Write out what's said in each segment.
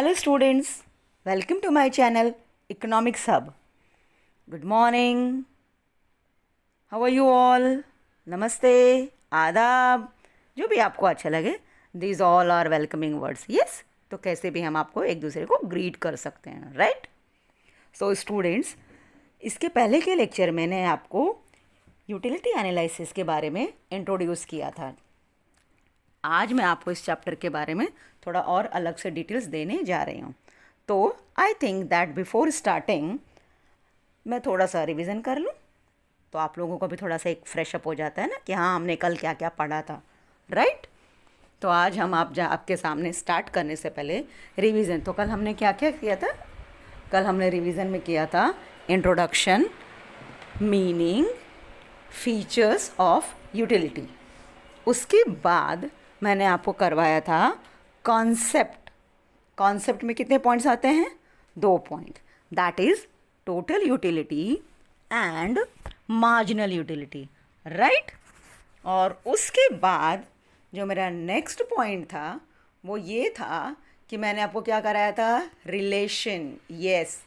Hello students, welcome to my channel Economics Hub. Good morning. How are you all? Namaste, आदाब, जो भी आपको अच्छा लगे. These all are welcoming words. Yes? तो कैसे भी हम आपको एक दूसरे को ग्रीट कर सकते हैं, राइट? सो स्टूडेंट्स, इसके पहले के लेक्चर मैंने आपको यूटिलिटी एनालिसिस के बारे में इंट्रोड्यूस किया था. आज मैं आपको इस चैप्टर के बारे में थोड़ा और अलग से डिटेल्स देने जा रही हूँ. तो I think that before starting मैं थोड़ा सा रिवीजन कर लूँ, तो आप लोगों को भी थोड़ा सा एक फ्रेश अप हो जाता है ना कि हाँ, हमने कल क्या क्या पढ़ा था, राइट? तो आज हम आपके सामने स्टार्ट करने से पहले रिवीजन. तो कल हमने क्या क्या किया था? कल हमने रिवीजन में किया था introduction, meaning, features of utility. उसके बाद मैंने आपको करवाया था कॉन्सेप्ट. कॉन्सेप्ट में कितने पॉइंट्स आते हैं? 2 point. That is total utility and marginal utility, right? और उसके बाद जो मेरा नेक्स्ट पॉइंट था वो ये था कि मैंने आपको क्या कराया था? Relation. Yes,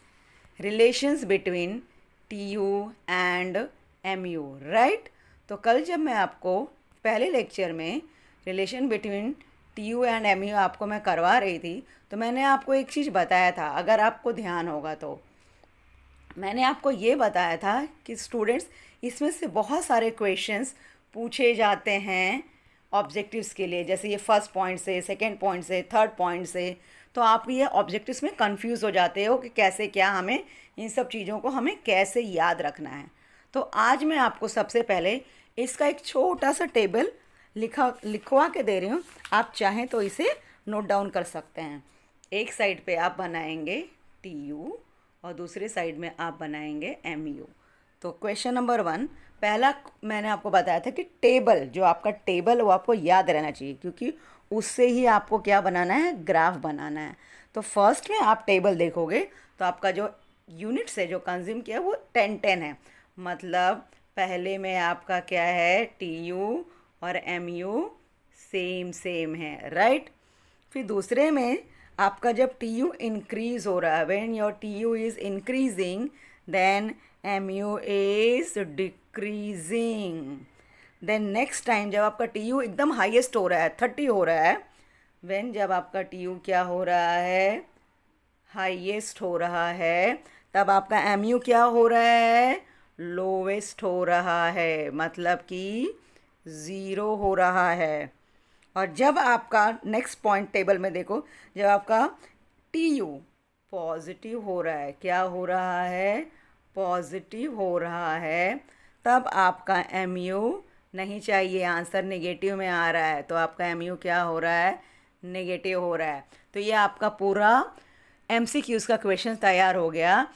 relations between TU and MU, right? तो कल जब मैं आपको पहले लेक्चर में relation between TU and MU आपको मैं करवा रही थी, तो मैंने आपको एक चीज़ बताया था, अगर आपको ध्यान होगा तो मैंने आपको ये बताया था कि स्टूडेंट्स, इसमें से बहुत सारे क्वेश्चंस पूछे जाते हैं ऑब्जेक्टिव्स के लिए. जैसे ये फर्स्ट पॉइंट से, सेकंड पॉइंट से, थर्ड पॉइंट से. तो आप ये ऑब्जेक्टिव्स में कंफ्यूज हो जाते हो कि कैसे क्या हमें इन सब चीज़ों को हमें कैसे याद रखना है. तो आज मैं आपको सबसे पहले इसका एक छोटा सा टेबल लिखवा के दे रही हूँ. आप चाहें तो इसे नोट डाउन कर सकते हैं. एक साइड पे आप बनाएंगे टीयू और दूसरे साइड में आप बनाएंगे एमयू. तो क्वेश्चन नंबर 1, पहला मैंने आपको बताया था कि टेबल, जो आपका टेबल वो आपको याद रहना चाहिए, क्योंकि उससे ही आपको क्या बनाना है? ग्राफ बनाना है. तो फर्स्ट में आप टेबल देखोगे तो आपका जो यूनिट्स है जो कंज्यूम किया वो 10 है. मतलब पहले में आपका क्या है? टीयू और एमयू सेम है, राइट? फिर दूसरे में आपका जब टीयू इंक्रीज हो रहा है, when your TU is increasing then MU is decreasing. Then next time जब आपका टीयू एकदम हाईएस्ट हो रहा है, 30 हो रहा है, व्हेन जब आपका टीयू क्या हो रहा है? हाईएस्ट हो रहा है, तब आपका एमयू क्या हो रहा है? लोवेस्ट हो रहा है, मतलब कि 0 हो रहा है. और जब आपका नेक्स्ट पॉइंट टेबल में देखो, जब आपका टीयू पॉजिटिव हो रहा है, क्या हो रहा है? पॉजिटिव हो रहा है, तब आपका एमयू नहीं चाहिए, आंसर नेगेटिव में आ रहा है, तो आपका एमयू क्या हो रहा है? नेगेटिव हो रहा है. तो ये आपका पूरा MCQs का क्वेश्चन तैयार हो गया.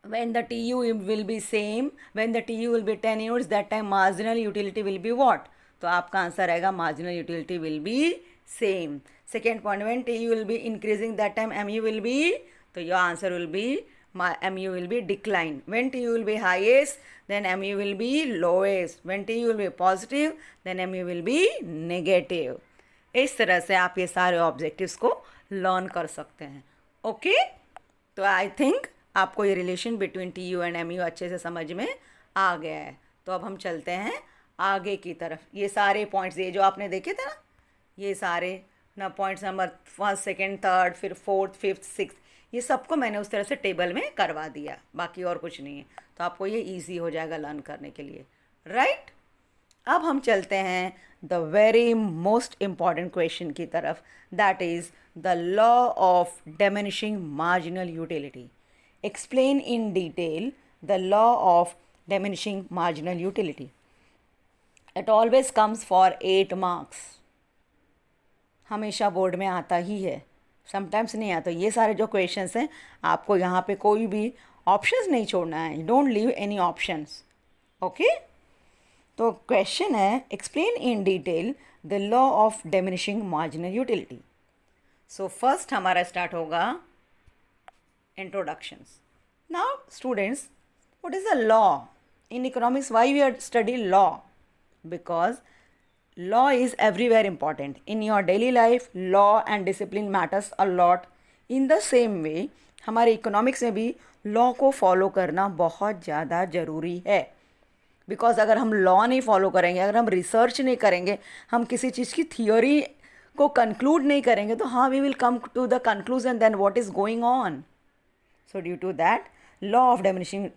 When the TU will be same, when the TU will be 10 units, that time marginal utility will be what? तो आपका आंसर आएगा marginal utility will be same. Second point, when TU will be increasing, that time MU will be, तो your answer will be MU will be decline. When TU will be highest, then MU will be lowest. When TU will be positive, then MU will be negative. इस तरह से आप ये सारे objectives को learn कर सकते हैं. ओके? तो आई थिंक आपको ये relation between TU and MU अच्छे से समझ में आ गया है. तो अब हम चलते हैं आगे की तरफ. ये सारे पॉइंट्स, ये जो आपने देखे थे ना, ये सारे ना पॉइंट्स नंबर 1, 2, 3, फिर 4th, 5th, 6th, ये सबको मैंने उस तरह से टेबल में करवा दिया. बाकी और कुछ नहीं है. तो आपको ये ईजी हो जाएगा लर्न करने के लिए, राइट? अब हम चलते हैं the very most important question की तरफ. That is the law of diminishing marginal utility. Explain in detail the law of diminishing marginal utility. It always comes for 8 marks. हमेशा बोर्ड में आता ही है, समटाइम्स नहीं आता. ये सारे जो क्वेश्चंस हैं, आपको यहाँ पे कोई भी ऑप्शंस नहीं छोड़ना है. Don't leave any options. Okay? तो क्वेश्चन है, explain in detail the law of diminishing marginal utility. So first हमारा स्टार्ट होगा introductions. Now students, what is a law? In economics, why we are study law? Because law is everywhere important. In your daily life, law and discipline matters a lot. In the same way हमारे economics में भी law को follow करना बहुत ज़्यादा ज़रूरी है। Because अगर हम लॉ नहीं फॉलो करेंगे, अगर हम रिसर्च नहीं करेंगे, हम किसी चीज़ की थियोरी को कंक्लूड नहीं करेंगे, तो हाँ we will come to the conclusion then what is going on. So due to that, law of diminishing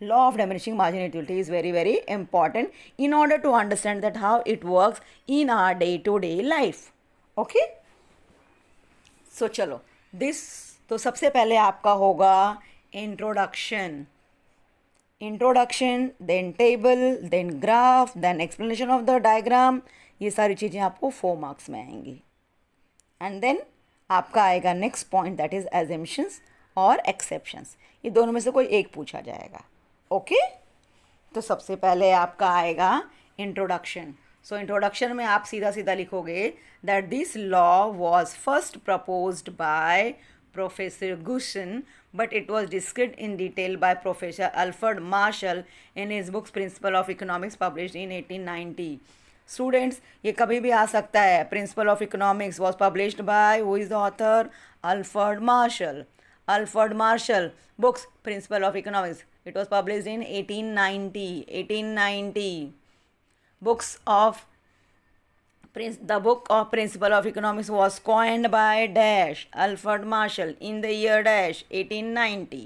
law of diminishing marginal utility is very very important in order to understand that how it works in our day to day life. Okay? So चलो this तो सबसे पहले आपका होगा introduction. Introduction, then table, then graph, then explanation of the diagram. ये सारी चीज़ें आपको 4 मार्क्स में आएंगी. एंड देन आपका आएगा next point, that is assumptions और एक्सेप्शंस. ये दोनों में से कोई एक पूछा जाएगा. ओके तो सबसे पहले आपका आएगा इंट्रोडक्शन. सो इंट्रोडक्शन में आप सीधा सीधा लिखोगे that this law was first proposed by professor Gossen but it was discussed in detail by Professor Alfred Marshall in his books Principle of Economics published in 1890. Students ये कभी भी आ सकता है. Principle of economics was published by who is the author? Alfred Marshall. Alfred Marshall books principle of economics, it was published in 1890. Books of the book of Principle of Economics was coined by dash Alfred Marshall in the year dash 1890.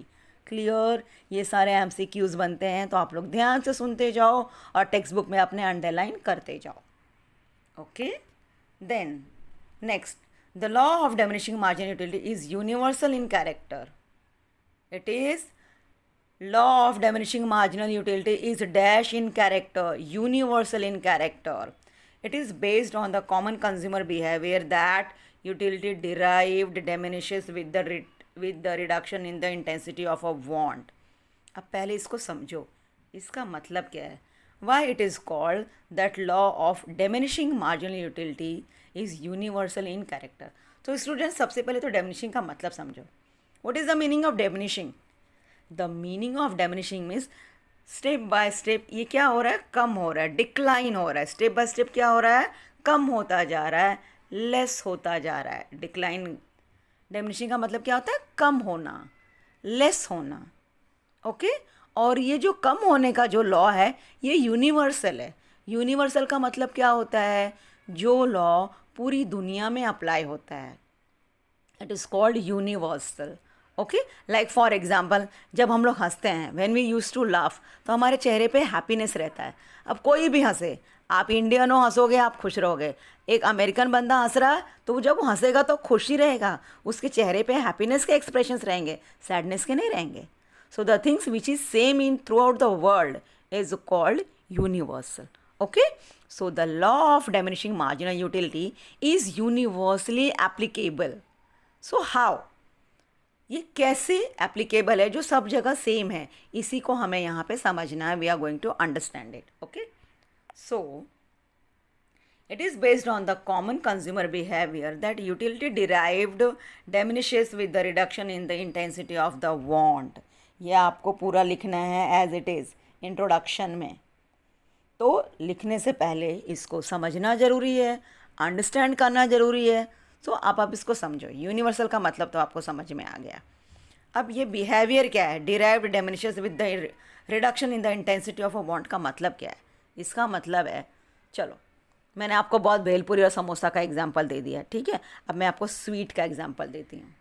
Clear. ये सारे MCQs बनते हैं तो आप लोग ध्यान से सुनते जाओ और टेक्स्ट बुक में अपने अंडरलाइन करते जाओ. Okay then next, the law of diminishing marginal utility is universal in character. It is law of diminishing marginal utility is dash in character, universal in character. It is based on the common consumer behavior that utility derived diminishes with the reduction in the intensity of a want. अब पहले इसको समझो, इसका मतलब क्या है. Why it is called that law of diminishing marginal utility is universal in character. तो students सबसे पहले तो diminishing का मतलब समझो. What is the meaning of diminishing? The meaning of diminishing means step by step ये क्या हो रहा है, कम हो रहा है, डिक्लाइन हो रहा है. स्टेप बाय स्टेप क्या हो रहा है, कम होता जा रहा है, लेस होता जा रहा है. डिक्लाइन, डिमिनिशिंग का मतलब क्या होता है, कम होना, लेस होना. ओके और ये जो कम होने का जो लॉ है ये यूनिवर्सल है. यूनिवर्सल का मतलब क्या होता है, जो लॉ पूरी दुनिया में अप्लाई होता है. It is called universal. Okay like for example जब हम लोग हंसते हैं, when we use to laugh, तो हमारे चेहरे पे हैप्पीनेस रहता है. अब कोई भी हंसे, आप इंडियन हो हंसोगे आप खुश रहोगे. एक अमेरिकन बंदा हंस रहा है तो जब वो हंसेगा तो खुश ही रहेगा, उसके चेहरे पे हैप्पीनेस के एक्सप्रेशंस रहेंगे, सैडनेस के नहीं रहेंगे. So the things which is same in through out the world is called universal. Okay so the law of diminishing marginal utility is universally applicable. So how, ये कैसे एप्लीकेबल है जो सब जगह सेम है, इसी को हमें यहाँ पे समझना है. We are going to understand it. Okay so it is based on the common consumer behaviour that utility derived diminishes with the reduction in the intensity of the want. ये आपको पूरा लिखना है एज इट इज़ इंट्रोडक्शन में. तो लिखने से पहले इसको समझना ज़रूरी है, अंडरस्टैंड करना ज़रूरी है. तो आप इसको समझो. यूनिवर्सल का मतलब तो आपको समझ में आ गया. अब ये बिहेवियर क्या है, derived diminishes with the reduction in the intensity of a want का मतलब क्या है. इसका मतलब है, चलो मैंने आपको बहुत भेलपुरी और समोसा का एग्जांपल दे दिया, ठीक है. अब मैं आपको स्वीट का एग्जांपल देती हूँ.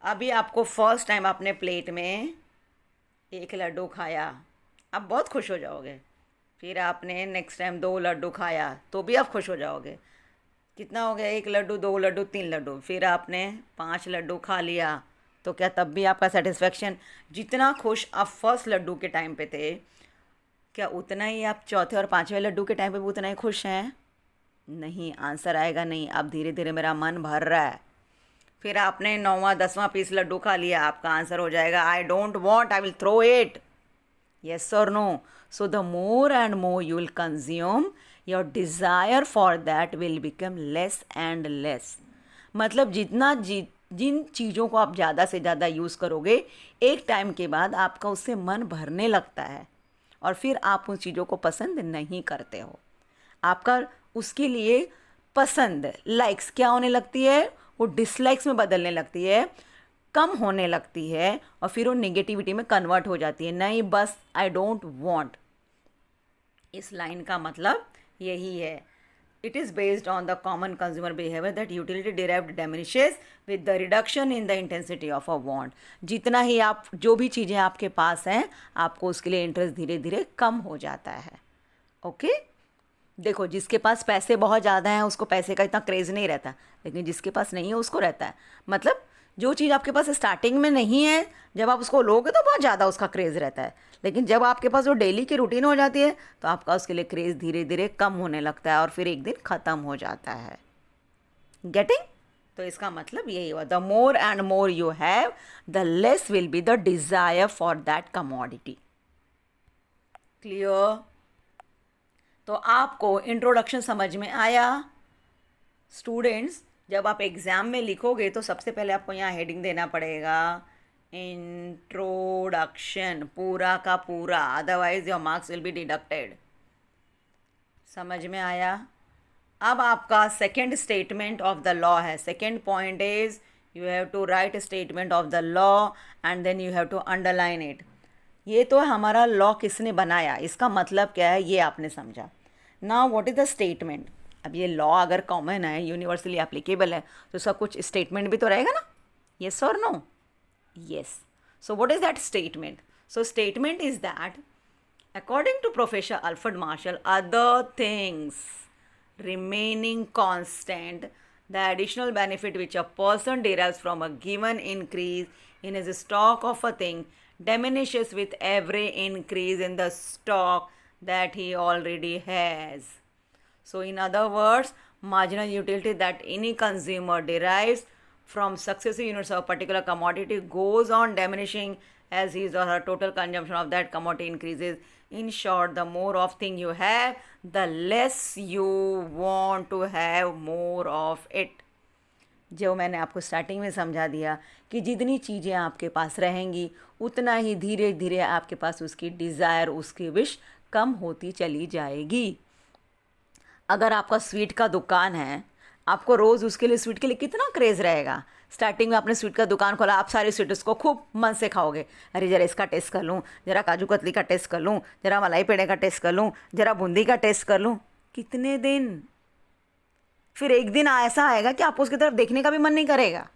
अभी आपको फर्स्ट टाइम आपने प्लेट में एक लड्डू खाया, आप बहुत खुश हो जाओगे. फिर आपने नेक्स्ट टाइम 2 लड्डू खाया तो भी आप खुश हो जाओगे. कितना हो गया, 1 लड्डू, 2 लड्डू, 3 लड्डू. फिर आपने 5 लड्डू खा लिया तो क्या तब भी आपका सेटिस्फेक्शन, जितना खुश आप फर्स्ट लड्डू के टाइम पे थे, क्या उतना ही आप चौथे और 5वें लड्डू के टाइम पे भी उतना ही खुश हैं? नहीं, आंसर आएगा नहीं. अब धीरे धीरे मेरा मन भर रहा है. फिर आपने 9वां 10वां पीस लड्डू खा लिया, आपका आंसर हो जाएगा I don't want, I will throw it. Yes और no. So the more and more you will consume, your desire for that will become less and less. मतलब जिन चीज़ों को आप ज़्यादा से ज़्यादा यूज़ करोगे, एक टाइम के बाद आपका उससे मन भरने लगता है और फिर आप उन चीज़ों को पसंद नहीं करते हो. आपका उसके लिए पसंद, लाइक्स क्या होने लगती है, वो डिसलाइक्स में बदलने लगती है, कम होने लगती है, और फिर वो नेगेटिविटी में कन्वर्ट हो जाती है। नहीं, बस आई डोंट वांट। इस लाइन का मतलब यही है। It is based on the common consumer behaviour that utility derived diminishes with the reduction in the intensity of a want. जितना ही आप, जो भी चीज़ें आपके पास हैं, आपको उसके लिए इंटरेस्ट धीरे धीरे कम हो जाता है। ओके देखो, जिसके पास पैसे बहुत ज़्यादा हैं उसको पैसे का इतना क्रेज़ नहीं रहता, लेकिन जिसके पास नहीं है उसको रहता है। मतलब जो चीज़ आपके पास स्टार्टिंग में नहीं है, जब आप उसको लोगे तो बहुत ज़्यादा उसका क्रेज़ रहता है, लेकिन जब आपके पास वो डेली की रूटीन हो जाती है तो आपका उसके लिए क्रेज़ धीरे धीरे कम होने लगता है और फिर एक दिन ख़त्म हो जाता है। गेटिंग? तो इसका मतलब यही हुआ, the more and more you have the less will be the desire for that commodity. Clear? तो आपको इंट्रोडक्शन समझ में आया? स्टूडेंट्स, जब आप एग्ज़ाम में लिखोगे तो सबसे पहले आपको यहाँ हेडिंग देना पड़ेगा इंट्रोडक्शन, पूरा का पूरा, otherwise your marks will be deducted. समझ में आया? अब आपका second statement of the law है। Second point is you have to write statement of the law and then you have to underline it. ये तो हमारा लॉ किसने बनाया, इसका मतलब क्या है ये आपने समझा। Now what is the statement? अब ये लॉ अगर कॉमन है, यूनिवर्सली एप्लीकेबल है, तो सब कुछ स्टेटमेंट भी तो रहेगा ना? येस और no? Yes. So what is that statement? So statement is that according to Professor Alfred Marshall, other things remaining constant, the additional benefit which a person derives from a given increase in his stock of a thing diminishes with every increase in the stock that he already has. So in other words, marginal utility that any consumer derives from successive units of a particular commodity goes on diminishing as his or her total consumption of that commodity increases. In short, the more of thing you have, the less you want to have more of it. जो मैंने आपको starting में समझा दिया कि जितनी चीज़ें आपके पास रहेंगी उतना ही धीरे धीरे आपके पास उसकी डिज़ायर, उसकी विश कम होती चली जाएगी। अगर आपका स्वीट का दुकान है, आपको रोज़ उसके लिए, स्वीट के लिए कितना क्रेज़ रहेगा। स्टार्टिंग में आपने स्वीट का दुकान खोला, आप सारे स्वीट्स को खूब मन से खाओगे। अरे ज़रा इसका टेस्ट कर लूँ, ज़रा काजू कतली का टेस्ट कर लूँ, ज़रा मलाई पेड़े का टेस्ट कर लूँ, ज़रा बूंदी का टेस्ट कर लूँ। कितने दिन? फिर एक दिन ऐसा आएगा कि आपको उसकी तरफ देखने का भी मन नहीं करेगा।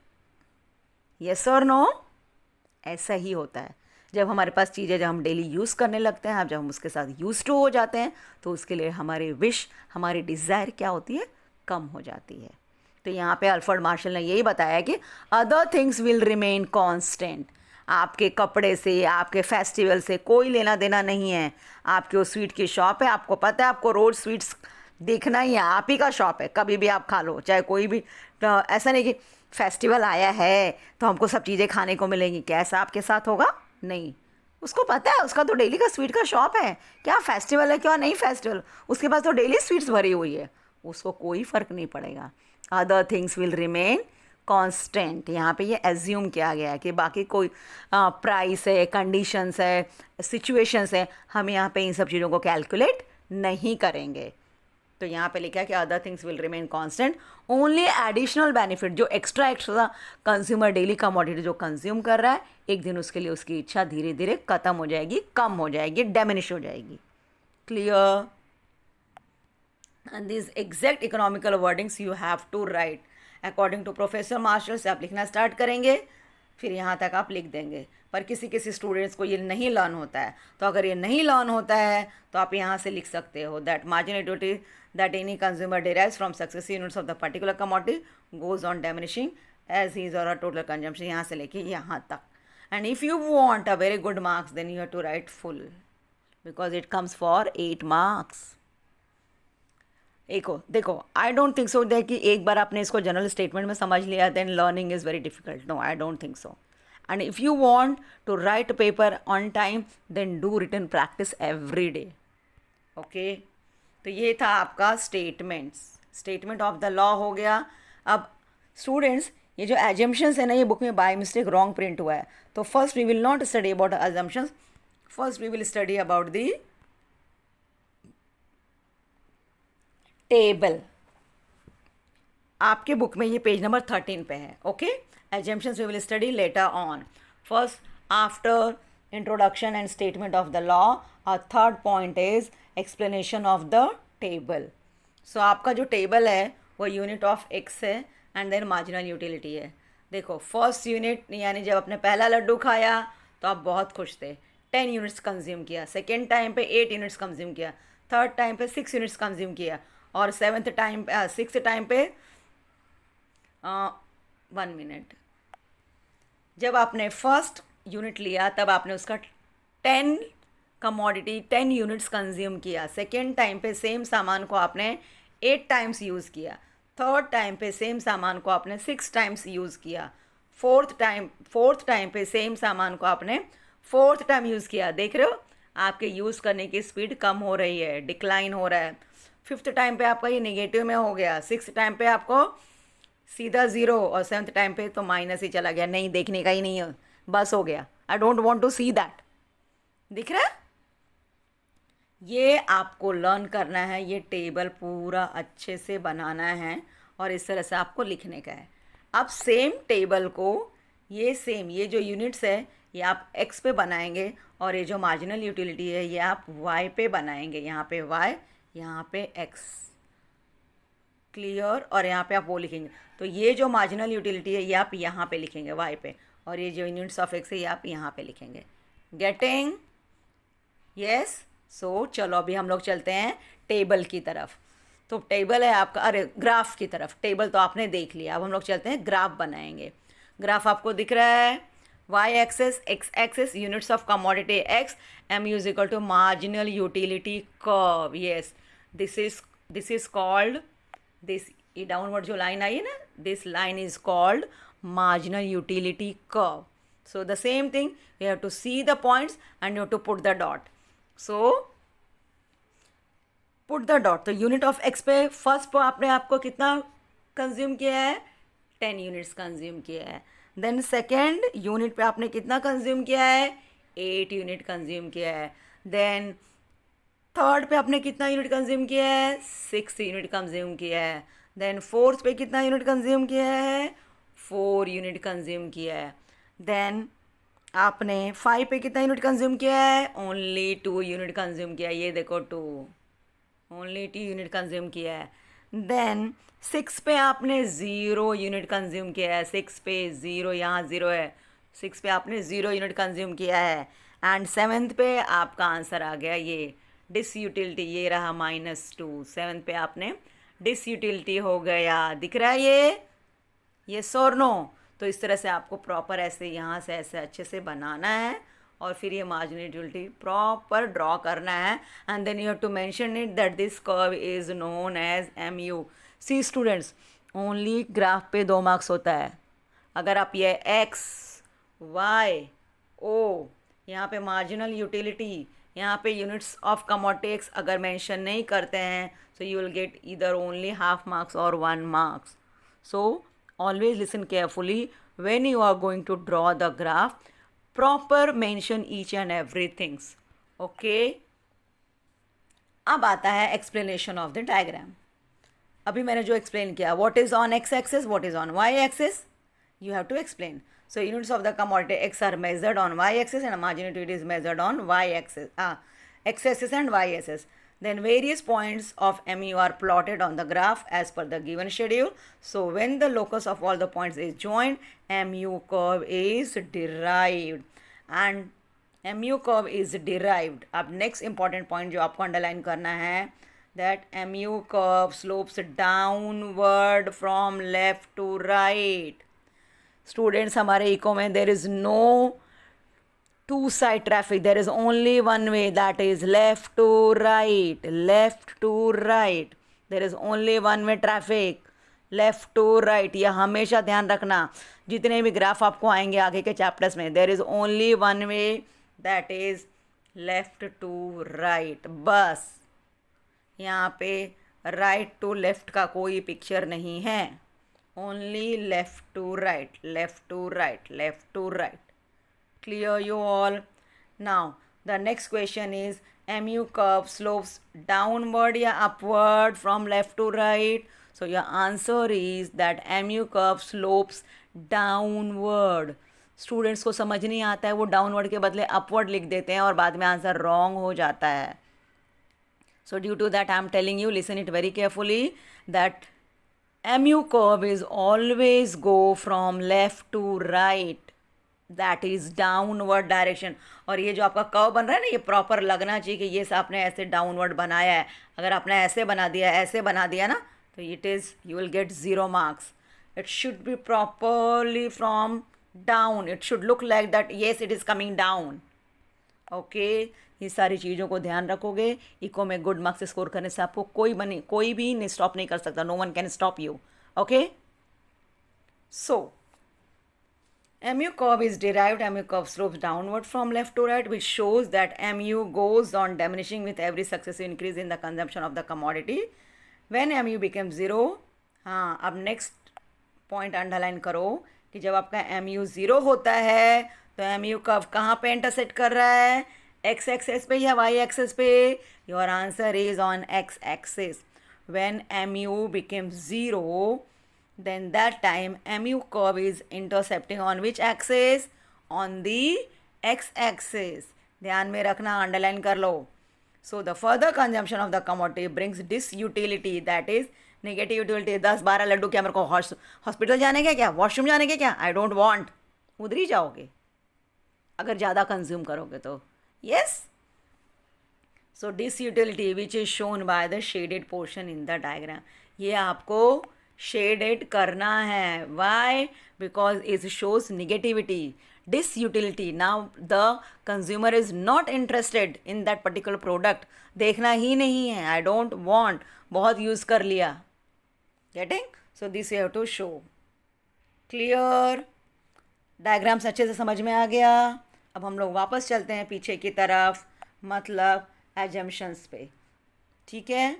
यस और नो? ऐसा ही होता है जब हमारे पास चीज़ें, जब हम डेली यूज़ करने लगते हैं, जब हम उसके साथ यूज टू हो जाते हैं, तो उसके लिए हमारी विश, हमारी डिज़ायर क्या होती है? कम हो जाती है। तो यहाँ पे अल्फ्रेड मार्शल ने यही बताया कि other things will remain constant. आपके कपड़े से, आपके फेस्टिवल से कोई लेना देना नहीं है। आपकी वो स्वीट की शॉप है, आपको पता है आपको रोज़ स्वीट्स देखना ही है, आप ही का शॉप है, कभी भी आप खा लो, चाहे कोई भी। तो ऐसा नहीं कि फेस्टिवल आया है तो हमको सब चीज़ें खाने को मिलेंगी। क्या ऐसा आपके साथ होगा? नहीं। उसको पता है, उसका तो डेली का स्वीट का शॉप है, क्या फेस्टिवल है क्या नहीं फेस्टिवल, उसके पास तो डेली स्वीट्स भरी हुई है, उसको कोई फ़र्क नहीं पड़ेगा। Other things will remain constant. यहाँ पे ये एज्यूम किया गया है कि बाकी कोई प्राइस है, कंडीशंस है, सिचुएशंस है, हम यहाँ पे इन सब चीज़ों को कैलकुलेट नहीं करेंगे। तो यहाँ पे लिखा है कि other things will remain constant, only additional benefit, जो एक्स्ट्रा कंज्यूमर डेली कमोडिटी जो कंज्यूम कर रहा है, एक दिन उसके लिए उसकी इच्छा धीरे धीरे ख़त्म हो जाएगी, कम हो जाएगी, डिमिनिश हो जाएगी। Clear? And this exact economical wordings you have to write according to professor Marshall. से आप लिखना स्टार्ट करेंगे, फिर यहाँ तक आप लिख देंगे। पर किसी किसी स्टूडेंट्स को ये नहीं लर्न होता है, तो अगर ये नहीं लर्न होता है तो आप यहाँ से लिख सकते हो that marginal utility that any consumer derives from successive units of the particular commodity goes on diminishing as his or her total consumption, यहाँ से लेके यहाँ तक। and if you want a very good marks then you have to write full because it comes for 8 marks। देखो आई don't think so that कि एक बार आपने इसको जनरल स्टेटमेंट में समझ लिया then learning is very difficult. No, I don't think so. And if you want to write paper on time then do written practice every day. Okay, तो ये था आपका स्टेटमेंट ऑफ द लॉ हो गया। अब स्टूडेंट्स, ये जो assumptions है ना, ये बुक में बाय मिस्टेक रॉन्ग प्रिंट हुआ है। तो first we will not study about assumptions, first we will study about the table. आपके बुक में ये पेज नंबर 13 पे है. ओके, assumptions we will study later on. First, after introduction and statement of the law, our third point is explanation of the table. So आपका जो table है वो यूनिट ऑफ एक्स है एंड देन मार्जिनल यूटिलिटी है. देखो, first unit यानी जब आपने पहला लड्डू खाया तो आप बहुत खुश थे, 10 यूनिट्स कंज्यूम किया. सेकेंड टाइम पे 8 यूनिट्स कंज्यूम किया. थर्ड टाइम पे 6 यूनिट्स कंज्यूम किया. और सिक्स टाइम पे 1 मिनट, जब आपने फर्स्ट यूनिट लिया तब आपने उसका 10 यूनिट्स कंज्यूम किया. सेकेंड टाइम पे सेम सामान को आपने 8 टाइम्स यूज़ किया. थर्ड टाइम पे सेम सामान को आपने 6 टाइम्स यूज़ किया. फोर्थ टाइम पे सेम सामान को आपने 4th टाइम यूज़ किया. देख रहे हो आपके यूज़ करने की स्पीड कम हो रही है, डिक्लाइन हो रहा है. 5th टाइम पे आपका ये नेगेटिव में हो गया. 6th टाइम पे आपको सीधा 0 और 7th टाइम पे तो माइनस ही चला गया. नहीं, देखने का ही नहीं है, बस हो गया. I don't want to see that. दिख रहा है? ये आपको लर्न करना है, ये टेबल पूरा अच्छे से बनाना है और इस तरह से आपको लिखने का है. अब सेम टेबल को ये जो यूनिट्स है ये आप x पे बनाएंगे और ये जो मार्जिनल यूटिलिटी है ये आप y पे बनाएंगे. यहाँ पे y, यहाँ पे x. क्लियर? और यहाँ पे आप वो लिखेंगे. तो ये जो मार्जिनल यूटिलिटी है ये आप यहाँ पे लिखेंगे y पे, और ये जो यूनिट्स ऑफ x है ये आप यहाँ पे लिखेंगे. गेटिंग? यस. सो चलो अभी हम लोग चलते हैं टेबल की तरफ. तो टेबल है आपका, अरे ग्राफ की तरफ. टेबल तो आपने देख लिया, अब हम लोग चलते हैं ग्राफ बनाएंगे. ग्राफ आपको दिख रहा है, y axis, x axis, units of commodity x, mu is equal to marginal utility curve. Yes, this is called, this ये डाउनवर्ड जो लाइन आई है ना, this line is called marginal utility curve. So the same thing, you have to see the points and you have to put the dot. So put the dot. तो unit of x पे first पे आपने आपको कितना consume किया है? 10 units consume किया है. देन सेकेंड यूनिट पे आपने कितना कंज्यूम किया है? 8 यूनिट कंज्यूम किया है. देन थर्ड पे आपने कितना यूनिट कंज्यूम किया है? 6 यूनिट कंज्यूम किया है. देन फोर्थ पे कितना यूनिट कंज्यूम किया है? 4 यूनिट कंज्यूम किया है. देन आपने 5 पे कितना यूनिट कंज्यूम किया है? ओनली 2 यूनिट कंज्यूम किया है. ये देखो 2, ओनली 2 यूनिट कंज्यूम किया है. देन 6 पे आपने 0 यूनिट कंज्यूम किया है. 6 पे 0, यहाँ 0 है. 6 पे आपने 0 यूनिट कंज्यूम किया है. एंड 7th पे आपका आंसर आ गया ये डिसयूटिलिटी, ये रहा -2. 7th पे आपने डिसयूटिलिटी हो गया. दिख रहा है ये सर नो? तो इस तरह से आपको प्रॉपर ऐसे यहाँ से ऐसे अच्छे से बनाना है और फिर ये मार्जिनल यूटिलिटी प्रॉपर ड्रॉ करना है. And then you have to mention it that this curve is known as MU. See students, only graph पे 2 मार्क्स होता है. अगर आप ये x, y, o, यहाँ पे मार्जिनल यूटिलिटी, यहाँ पे यूनिट्स ऑफ कमोडिटी x अगर मेंशन नहीं करते हैं so you will get either only half marks or 1 marks. So always listen carefully when you are going to draw the graph. Proper mention each and everything. Okay. अब आता है explanation of the diagram. अभी मैंने जो explain किया, what is on x axis, what is on y axis, you have to explain. So units of the commodity x are measured on y axis and marginal utility is measured on y axis, x axis and y axis. Then various points of MU are plotted on the graph as per the given schedule. So when the locus of all the points is joined, MU curve is derived. And MU curve is derived. अब next important point जो आपको underline करना है, that MU curve slopes downward from left to right. Students, हमारे eco में there is no two side traffic, there is only one way, that is left to right. There is only one way traffic, left to right. ये हमेशा ध्यान रखना, जितने भी graph आपको आएंगे आगे के चैप्टर्स में, there is only one way, that is left to right. बस यहाँ पे right to left का कोई पिक्चर नहीं है, only left to right. Clear you all? Now the next question is MU curve slopes downward या upward from left to right. So your answer is that mu curve slopes downward. Students को समझ नहीं आता है, वो downward के बदले upward लिख देते हैं और बाद में आंसर रॉन्ग हो जाता है. So due to that, I am telling you, listen it very carefully, that mu curve is always go from left to right. That is downward direction. और ये जो आपका कर्व बन रहा है ना, ये प्रॉपर लगना चाहिए कि ये आपने ऐसे डाउनवर्ड बनाया है. अगर आपने ऐसे बना दिया, ऐसे बना दिया ना, तो it is, you will get 0 marks. It should be properly from down. It should look like that, yes, it is coming down. Okay, ये सारी चीज़ों को ध्यान रखोगे. इको में गुड मार्क्स स्कोर करने से आपको कोई भी स्टॉप नहीं कर सकता. No one can stop you. Okay, so mu curve is derived. Mu curve slopes downward from left to right, which shows that mu goes on diminishing with every successive increase in the consumption of the commodity. When mu becomes 0, हाँ, अब next point underline करो कि जब आपका mu 0 होता है तो mu curve कहाँ पे इंटरसेक्ट कर रहा है, x एक्सेस पे या y एक्सेस पे. Your answer is on x axis. When mu becomes 0, then that time mu curve is intercepting on which axis? On the x axis. ध्यान में रखना, अंडरलाइन कर लो. So the further consumption of the commodity brings disutility, that is negative utility. 10-12 Laddu क्या मेरे को hospital जाने के क्या, वॉशरूम जाने के क्या, आई डोंट वांट. उधर ही जाओगे अगर ज़्यादा कंज्यूम करोगे तो. Yes. So disutility which is shown by the shaded portion in the diagram. ये आपको शेडेड करना है. Why? Because it shows negativity, disutility. Now the consumer is not interested in that particular product. देखना ही नहीं है, आई डोंट वॉन्ट, बहुत use कर लिया. Getting? So this you have to show. Clear? Diagrams अच्छे से समझ में आ गया. अब हम लोग वापस चलते हैं पीछे की तरफ, मतलब एजम्पशंस पे. ठीक है,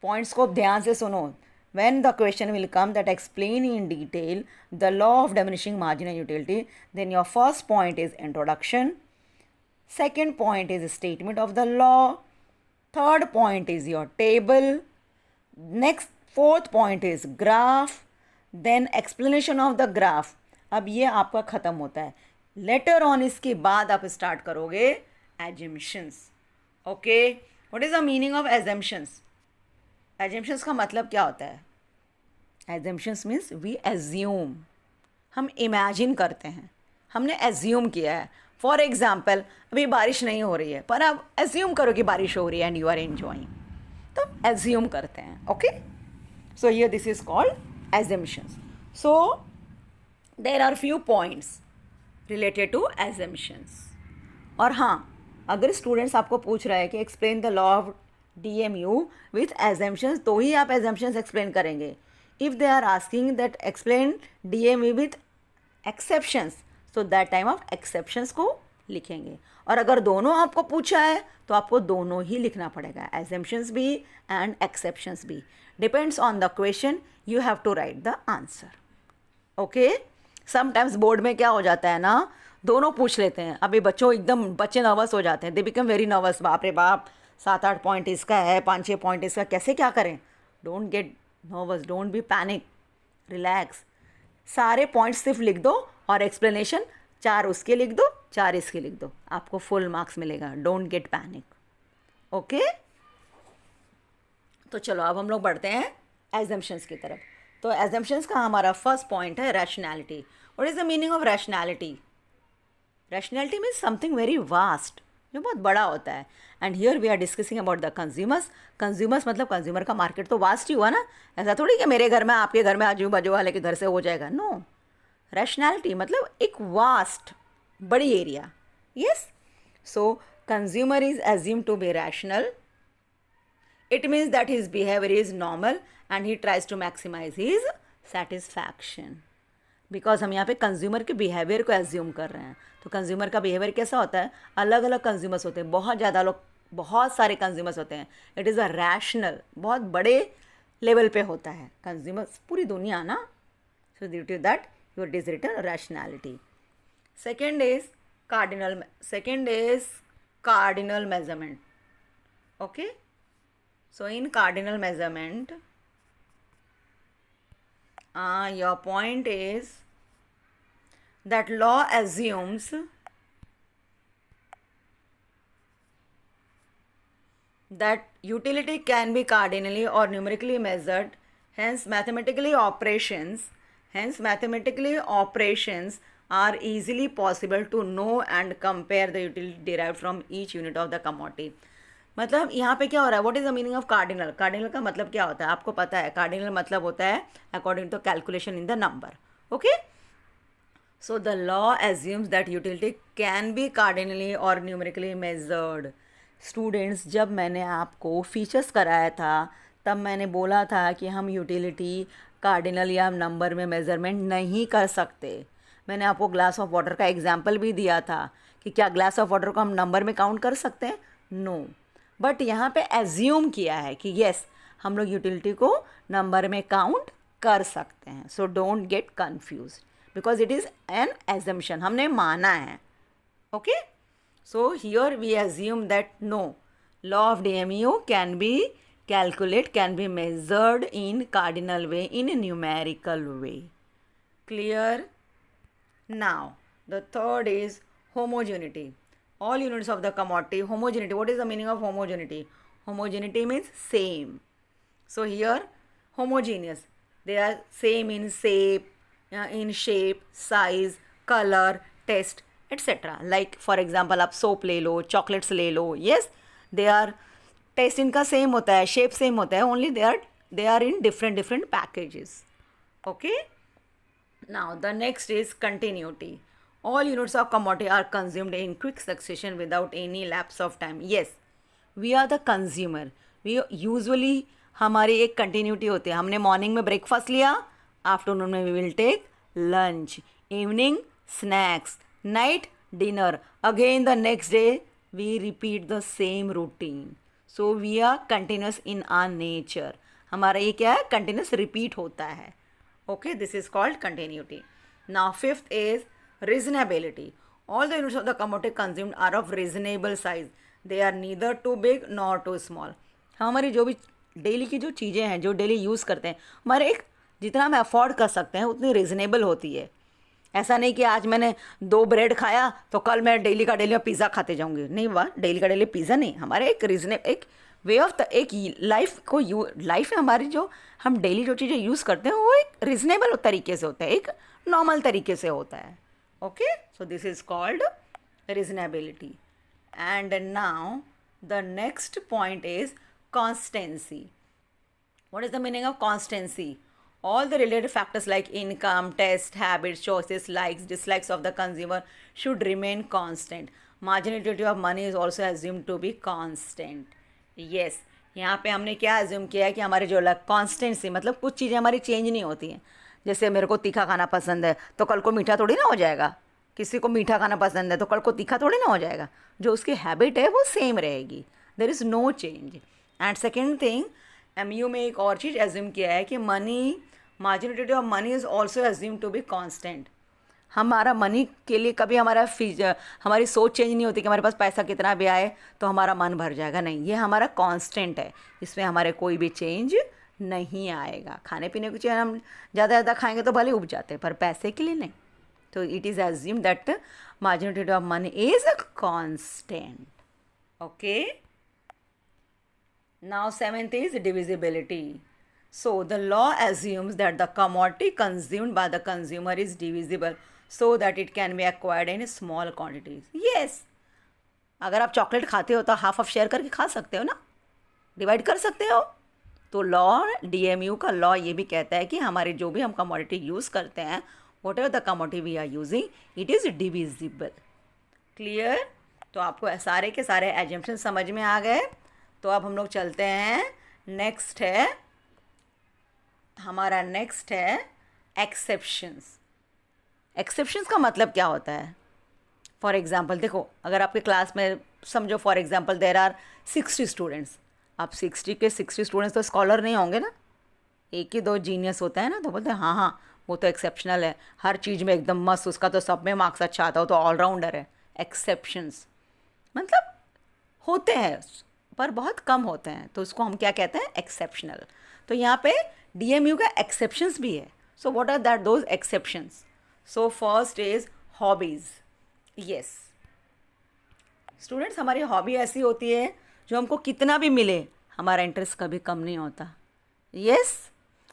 पॉइंट्स को ध्यान से सुनो. When the question will come that explain in detail the law of diminishing marginal utility, then your first point is introduction, second point is statement of the law, third point is your table, next fourth point is graph, then explanation of the graph. अब ये आपका ख़त्म होता है. Later on इसके बाद आप start करोगे assumptions. Okay, what is the meaning of assumptions? Assumptions का मतलब क्या होता है? एजम्पशंस मीन्स वी एज्यूम, हम इमेजिन करते हैं, हमने एज्यूम किया है. फॉर एग्जाम्पल, अभी बारिश नहीं हो रही है पर आप एज्यूम करो कि बारिश हो रही है एंड यू आर एन्जॉइंग, तो एज्यूम करते हैं. Okay, so here this is called assumptions. So there are few points related to assumptions. और हाँ, अगर स्टूडेंट्स आपको पूछ रहा है कि explain the law of DMU with assumptions, तो ही आप assumptions explain करेंगे. If they are asking that explain DMU with exceptions, so that time आप exceptions को लिखेंगे. और अगर दोनों आपको पूछा है तो आपको दोनों ही लिखना पड़ेगा, assumptions भी and exceptions भी. Depends on the question, you have to write the answer. Okay? Sometimes board में क्या हो जाता है ना, दोनों पूछ लेते हैं. अभी बच्चे नर्वस हो जाते हैं. They become very nervous. बाप रे बाप, 7-8 पॉइंट इसका है, 5-6 पॉइंट इसका, कैसे क्या करें? Don't get nervous, don't be panic, relax. सारे पॉइंट्स सिर्फ लिख दो और एक्सप्लेनेशन 4 उसके लिख दो, 4 इसके लिख दो, आपको फुल मार्क्स मिलेगा. Don't get panic. ओके, तो चलो अब हम लोग बढ़ते हैं एजम्पशंस की तरफ. तो एजम्पशंस का हमारा फर्स्ट पॉइंट है rationality. What is the meaning of rationality? Rationality means something very vast, जो बहुत बड़ा होता है. And here we are discussing about the consumers. Consumers मतलब कंज्यूमर का मार्केट तो वास्ट ही हुआ ना. ऐसा थोड़ी कि मेरे घर में, आपके घर में, आजू बाजू वाले के घर से हो जाएगा. नो, रैशनैलिटी मतलब एक वास्ट, बड़ी area. Yes, so consumer is assume to be rational. It means that his behaviour is normal and he tries to maximise his satisfaction. Because हम यहाँ पे कंज्यूमर के बिहेवियर को एज्यूम कर रहे हैं. तो कंज्यूमर का बिहेवियर कैसा होता है? अलग अलग कंज्यूमर्स होते हैं, बहुत ज़्यादा लोग, बहुत सारे कंज्यूमर्स होते हैं. इट इज़ अ रैशनल, बहुत बड़े लेवल पे होता है कंज्यूमर्स, पूरी दुनिया ना. So due to that your it is written rationality. Second is cardinal measurement. Okay, so in cardinal measurement Your point is that law assumes that utility can be cardinally or numerically measured, hence mathematically operations are easily possible to know and compare the utility derived from each unit of the commodity. मतलब यहाँ पे क्या हो रहा है, what is the meaning of cardinal? Cardinal का मतलब क्या होता है आपको पता है? कार्डिनल मतलब होता है according to calculation in the number. Okay, so the law assumes that utility can be cardinally or numerically measured. Students, जब मैंने आपको फीचर्स कराया था तब मैंने बोला था कि हम यूटिलिटी कार्डिनल या नंबर में मेज़रमेंट नहीं कर सकते. मैंने आपको ग्लास ऑफ वाटर का एग्जांपल भी दिया था कि क्या ग्लास ऑफ वाटर को हम नंबर में काउंट कर सकते हैं? नो. बट यहाँ पे एज्यूम किया है कि येस, हम लोग यूटिलिटी को नंबर में काउंट कर सकते हैं. So don't get confuse because it is an assumption, हमने माना है. Okay, so here we assume that no, law of DMU can be measured in cardinal way, in a numerical way. Clear? Now the third is homogeneity. All units of the commodity, homogeneity. What is the meaning of homogeneity? Homogeneity means same. So here homogeneous, they are same in shape, size, color, taste, etc. Like for example आप soap ले लो, chocolates ले लो. yes, they are test इनका same होता है, shape same होता है, only they are in different packages. Okay, now the next is continuity. All units of commodity are consumed in quick succession without any lapse of time. Yes, we are the consumer. We usually हमारी एक continuity होती है. हमने morning में breakfast लिया, afternoon में we will take lunch, evening snacks, night dinner, again the next day we repeat the same routine. So we are continuous in our nature. हमारा ये क्या है? कंटिन्यूस रिपीट होता है. Okay, this is called continuity. Now fifth is reasonability. All the units of the commodity consumed are of reasonable size. They are neither too big nor too small. हमारी जो भी daily की जो चीज़ें हैं, जो डेली यूज़ करते हैं, हमारे एक जितना हम अफोर्ड कर सकते हैं उतनी रीज़नेबल होती है. ऐसा नहीं कि आज मैंने 2 ब्रेड खाया तो कल मैं डेली का डेली पिज़्ज़ा खाते जाऊंगी. नहीं, वाह, डेली का डेली पिज़्ज़ा नहीं. हमारे एक वे ऑफ एक लाइफ है हमारी, जो हम डेली जो चीज़ें यूज़ करते हैं वो एक रीज़नेबल तरीके से होता है, एक नॉर्मल तरीके से होता है. Okay, so this is called reasonability. And now the next point is constancy. What is the meaning of constancy? All the related factors like income, taste, habits, choices, likes, dislikes of the consumer should remain constant. Marginal utility of money is also assumed to be constant. Yes, यहाँ पे हमने क्या assume किया है कि हमारे जो constancy, मतलब कुछ चीज़ें हमारी चेंज नहीं होती हैं. जैसे मेरे को तीखा खाना पसंद है तो कल को मीठा थोड़ी ना हो जाएगा. किसी को मीठा खाना पसंद है तो कल को तीखा थोड़ी ना हो जाएगा. जो उसकी हैबिट है वो सेम रहेगी. There is no change. And second thing, MU में एक और चीज़ एज्यूम किया है कि money, marginal utility of money is also assume to be constant. हमारा मनी के लिए कभी हमारी सोच चेंज नहीं होती कि हमारे पास पैसा कितना भी आए तो हमारा मन भर जाएगा. नहीं, ये हमारा कांस्टेंट है, इसमें हमारे कोई भी चेंज नहीं आएगा. खाने पीने की चीज़ हम ज़्यादा खाएंगे तो भले उब जाते हैं, पर पैसे के लिए नहीं. तो it is assume that marginal utility of money is a constant. Okay, now seventh is divisibility. So the law assumes that the commodity consumed by the consumer is divisible so that it can be acquired in small quantities. Yes, अगर आप chocolate खाते हो तो half of share करके खा सकते हो ना, डिवाइड कर सकते हो. तो लॉ, DMU का लॉ ये भी कहता है कि हमारे जो भी हम कमोडिटी यूज़ करते हैं, whatever the commodity we are using, it is divisible. Clear? तो आपको सारे के सारे एजम्पशन समझ में आ गए. तो अब हम लोग चलते हैं, नेक्स्ट है एक्सेप्शंस. एक्सेप्शंस का मतलब क्या होता है? फॉर एग्जांपल देखो, अगर आपके क्लास में समझो for example there are 60 students. आप 60 के 60 स्टूडेंट्स तो स्कॉलर नहीं होंगे ना, एक ही दो जीनियस होता है ना. तो बोलते हैं हाँ हाँ वो तो एक्सेप्शनल है, हर चीज़ में एकदम मस्त, उसका तो सब में मार्क्स अच्छा आता हो, तो ऑलराउंडर है. एक्सेप्शंस मतलब होते हैं पर बहुत कम होते हैं, तो उसको हम क्या कहते हैं? एक्सेप्शनल. तो यहाँ पे DMU का एक्सेप्शंस भी है. So what are that those exceptions? So first is hobbies. Yes, students, हमारी हॉबी ऐसी होती है जो हमको कितना भी मिले हमारा इंटरेस्ट कभी कम नहीं होता. यस,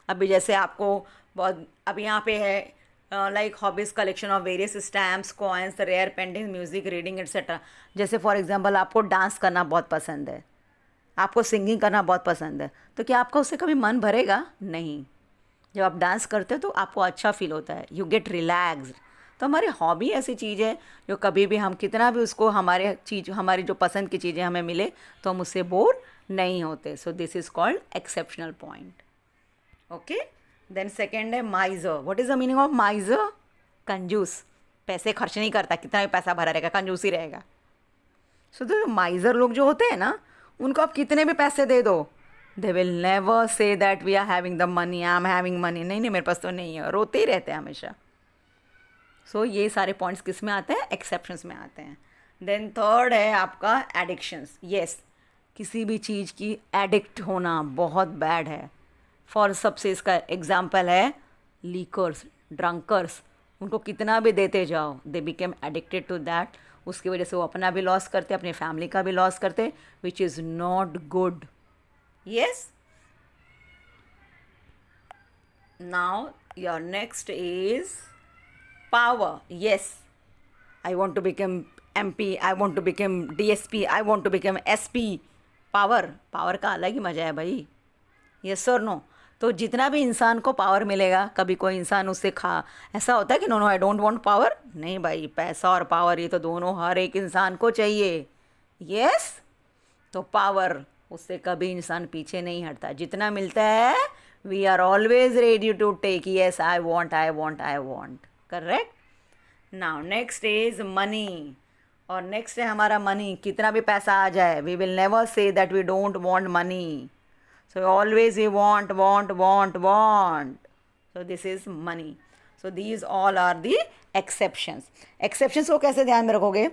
अभी जैसे आपको बहुत अभी यहाँ पे है like hobbies collection of various stamps, coins, rare painting, music, reading etcetera. जैसे फॉर एग्जांपल आपको डांस करना बहुत पसंद है, आपको सिंगिंग करना बहुत पसंद है, तो क्या आपका उससे कभी मन भरेगा? नहीं. जब आप डांस करते हो तो आपको अच्छा फील होता है, यू गेट रिलैक्स्ड. तो हमारी हॉबी ऐसी चीज़ है जो कभी भी हम कितना भी उसको हमारी जो पसंद की चीज़ें हमें मिले तो हम उससे बोर नहीं होते. So this is called exceptional point. Okay, then second है miser. What is the meaning of miser? कंजूस, पैसे खर्च नहीं करता, कितना भी पैसा भरा रहेगा कंजूस ही रहेगा. सो तो माइजर लोग जो होते हैं ना, उनको आप कितने भी पैसे दे दो, they will never say that we are having the money, I am having money. नहीं नहीं, मेरे पास तो नहीं है, रोते ही रहते हैं हमेशा. सो ये सारे पॉइंट्स किस में आते हैं? एक्सेप्शंस में आते हैं. देन थर्ड है आपका एडिक्शंस. येस, किसी भी चीज़ की एडिक्ट होना बहुत बैड है. फॉर सबसे इसका एग्जाम्पल है लीकर्स, ड्रंकर्स. उनको कितना भी देते जाओ, they became addicted to that. उसकी वजह से वो अपना भी लॉस करते, अपनी फैमिली का भी लॉस करते, which is not good. Yes, now your next is power. Yes, I want to become MP, I want to become DSP, I want to become SP. Power का अलग ही मज़ा है भाई. यस और नो. तो जितना भी इंसान को पावर मिलेगा, कभी कोई इंसान उससे ऐसा होता है कि no no I don't want power. नहीं भाई, पैसा और पावर ये तो दोनों हर एक इंसान को चाहिए. यस, तो पावर उससे कभी इंसान पीछे नहीं हटता. जितना मिलता है we are always ready to take. Yes, I want I want I want. Correct. Now next is money. और नेक्स्ट है हमारा मनी. कितना भी पैसा आ जाए, we will never say that we don't want money. So always we want want want want. So this is money. So these all are the exceptions. Exceptions को कैसे ध्यान में रखोगे?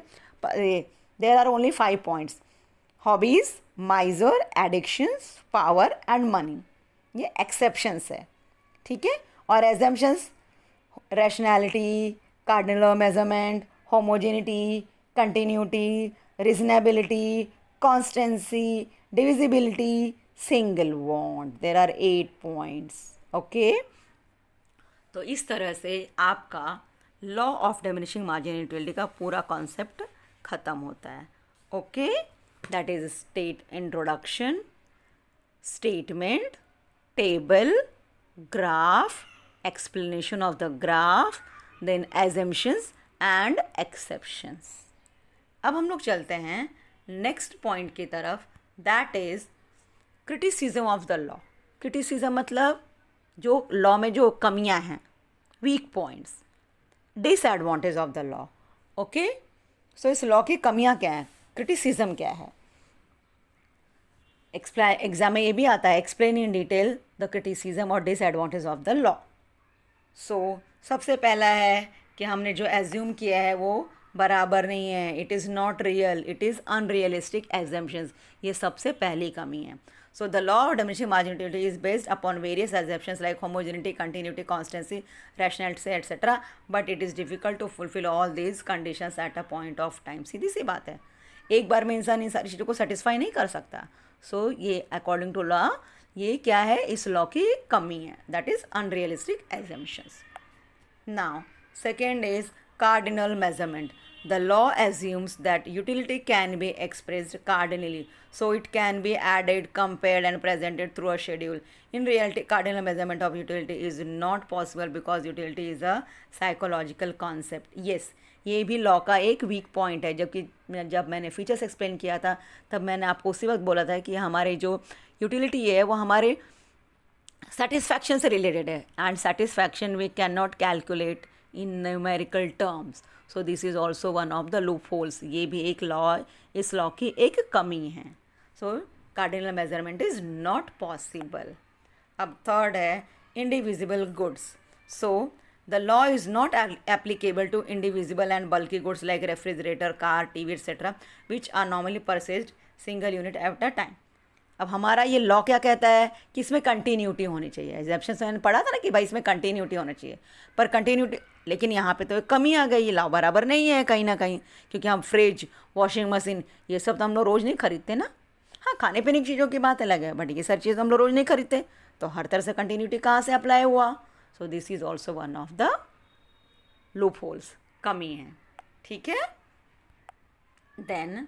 There are only 5 points. Hobbies, माइजर, addictions, power and money. ये exceptions है. ठीक है. और assumptions, rationality, cardinal measurement, homogeneity, continuity, reasonability, constancy, divisibility, single bond. There are 8 points. Okay. तो इस तरह से आपका लॉ ऑफ डिमिनिशिंग मार्जिनलिटी का पूरा कॉन्सेप्ट ख़त्म होता है. Okay, that is state introduction, statement, table, graph, explanation of the graph, then assumptions and exceptions. अब हम लोग चलते हैं नेक्स्ट पॉइंट की तरफ. That is criticism of the law. Criticism मतलब जो लॉ में जो कमियां हैं, weak points, disadvantage of the law. Okay, so इस लॉ की कमियां क्या हैं, क्रिटिसिज्म क्या है. एग्जाम में ये भी आता है, explain in detail the criticism और डिसएडवांटेज ऑफ द लॉ. सो सबसे पहला है कि हमने जो एज्यूम किया है वो बराबर नहीं है. It is not real, it is unrealistic assumptions. ये सबसे पहली कमी है. So the law of diminishing marginal utility is based upon various assumptions like homogeneity, continuity, constancy, rationality etcetera, but it is difficult to fulfil all these conditions at a point of time. सीधी सी बात है, एक बार में इंसान इन सारी चीज़ों को सेटिस्फाई नहीं कर सकता. सो ये अकॉर्डिंग टू लॉ ये क्या है, इस लॉ की कमी है. That is unrealistic exemptions. Now second is cardinal measurement. The law assumes that utility can be expressed cardinally, so it can be added, compared and presented through a schedule. In reality, cardinal measurement of utility is not possible because utility is a psychological concept. Yes, ये भी law का एक weak point है. जबकि जब मैंने features explain किया था तब मैंने आपको उसी वक्त बोला था कि हमारे जो यूटिलिटी है वो हमारे सेटिस्फैक्शन से रिलेटेड है, and satisfaction we can not calculate in numerical terms. So this is also one of the loop holes. ये भी एक लॉ, इस लॉ की एक कमी है. So cardinal measurement is not possible. अब थर्ड है indivisible goods. So the law is not applicable to indivisible and bulky goods like refrigerator, car, TV etcetera which are normally purchased single unit at a time. अब हमारा ये law क्या कहता है कि इसमें कंटिन्यूटी होनी चाहिए। एग्जेप्शन में मैंने पढ़ा था ना कि भाई इसमें कंटिन्यूटी होनी चाहिए, पर कंटिन्यूटी, लेकिन यहाँ पे तो एक कमी आ गई, लॉ बराबर नहीं है कहीं ना कहीं, क्योंकि हम फ्रिज, वॉशिंग मशीन, ये सब तो हम लोग रोज़ नहीं खरीदते ना। हाँ, खाने पीने की चीज़ों की बात अलग है, बट ये सारी चीज़ हम लोग रोज़ नहीं खरीदते, तो हर तरह से कंटिन्यूटी कहाँ से अप्लाई हुआ। सो this is also one of the loop holes, कमी है, ठीक है। देन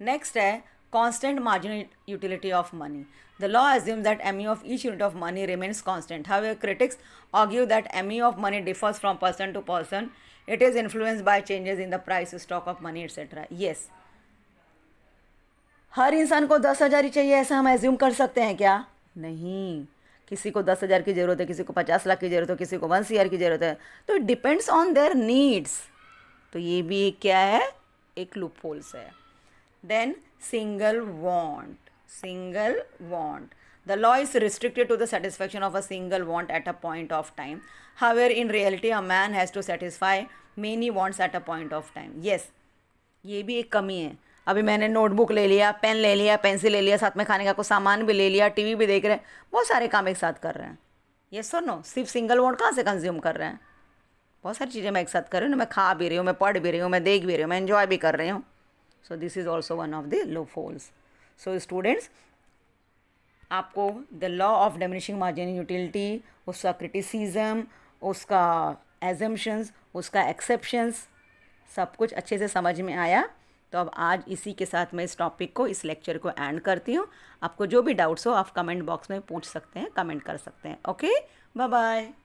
नेक्स्ट है constant marginal utility of money. The law assumes that ME of each unit of money remains constant. However, critics argue that ME of money differs from person to person. It is influenced by changes in the price, stock of money, etc. Yes. हर इंसान को 10,000 ही चाहिए ऐसा हम assume कर सकते हैं क्या? नहीं, किसी को 10,000 की ज़रूरत है, किसी को 50 लाख की ज़रूरत है, किसी को 1 CR की ज़रूरत है, तो it depends on their needs. तो ये भी एक क्या है, एक लूप होल्स है। Then single want. The law is restricted to the satisfaction of a single want at a point of time. However, in reality, a man has to satisfy many wants at a point of time. Yes, ये भी एक कमी है। अभी मैंने notebook ले लिया, pen ले लिया, पेंसिल ले लिया, साथ में खाने का कुछ सामान भी ले लिया, टीवी भी देख रहे हैं, बहुत सारे काम एक साथ कर रहे हैं। यस और नो? सिर्फ सिंगल वांट कहाँ से कंज्यूम कर रहे हैं? बहुत सारी चीज़ें मैं एक साथ कर रही हूँ ना, मैं खा भी रही हूँ, मैं पढ़ भी रही हूँ, मैं देख भी रही हूँ, मैं एंजॉय भी कर रही हूँ। So this is also one of the loopholes. So students, आपको the law of diminishing marginal utility, उसका criticism, उसका assumptions, उसका exceptions, सब कुछ अच्छे से समझ में आया। तो अब आज इसी के साथ मैं इस टॉपिक को, इस लेक्चर को एंड करती हूँ। आपको जो भी डाउट्स हो आप कमेंट बॉक्स में पूछ सकते हैं, कमेंट कर सकते हैं। Okay, bye bye.